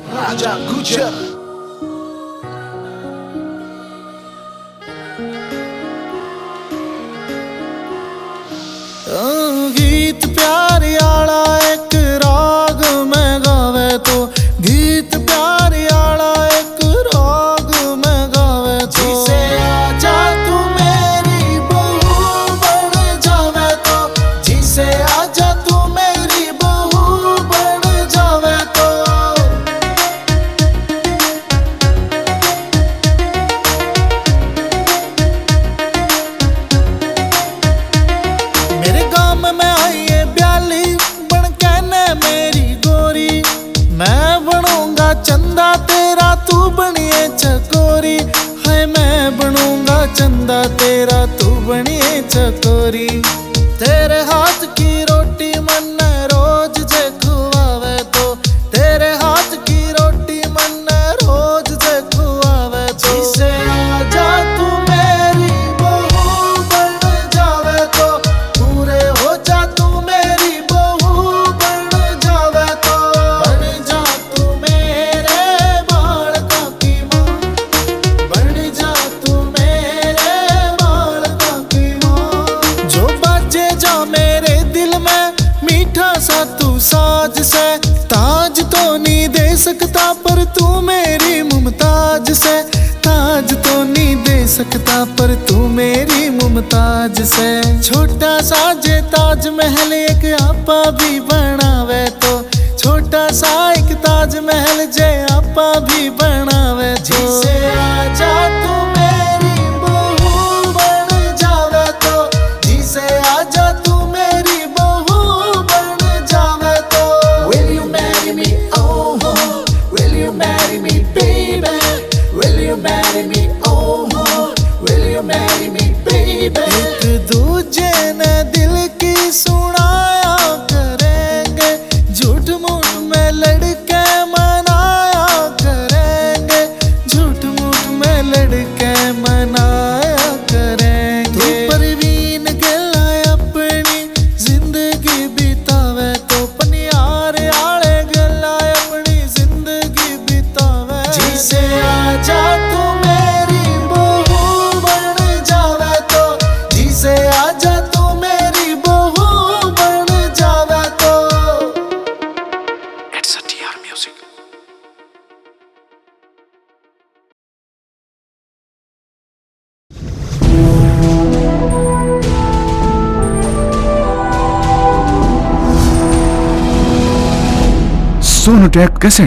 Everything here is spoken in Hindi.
Raja Gujar. गीत प्यार आला एक राग में गावे तो, गीत प्यार आला एक राग में गावे तो, जिसे आजा तू मेरी बहू बन जावे तो, जिसे आजा तू मेरी बहू बन जावे तो। मेरे गांव में आई है ब्याली बन कहने मेरी गोरी, मैं बनूंगा चंदा तेरा तू बनिए चकोरी, है मैं बनूंगा चंदा तेरा तू बनिए चकोरी। तेरे हाथ की रोटी मन रोज जे खुआवे तो, तेरे हाथ की रोटी मन रोज जे खुआवे तो, जिसे आजा तू मेरी बहू बन जावे तो, पूरे हो जा तू मेरी बहू बन जावे तो, बन जा तू मेरे बालका की माँ, बन जा तू मेरे बालका की माँ। जो बाजे जा मेरे दिल में मीठा सा तू साज से, ताज तो नहीं दे सकता पर तू मेरी मुमताज से, ताज तो नहीं दे सकता पर तू मेरी मुमताज से। छोटा सा जे ताज महल एक आपा भी बनावे तो, छोटा सा एक ताज महल जे आपा भी बनावे तो, जिसे आजा तू मेरी बहू बन जावे तो, जिसे आजा तू मेरी बहू बन जावे तो। Will you marry me? Oh, will you marry me, baby? Will you marry me? Oh, will you marry me, baby? एक दूजे ने दिल की सुनाया करेंगे, झूठ मूठ में लड़के मनाया करेंगे, झूठ मूठ में लड़के मनाया करेंगे। तू परवीन गल्ला अपनी जिंदगी बितावे तो, पनियार आले गल्ला अपनी जिंदगी बितावे, जिसे आजा तू मेरी बहू बन जावे तो, जिसे आजा तू मेरी बहू बन जावे तो। It's a TR Music. Sonotek cassette.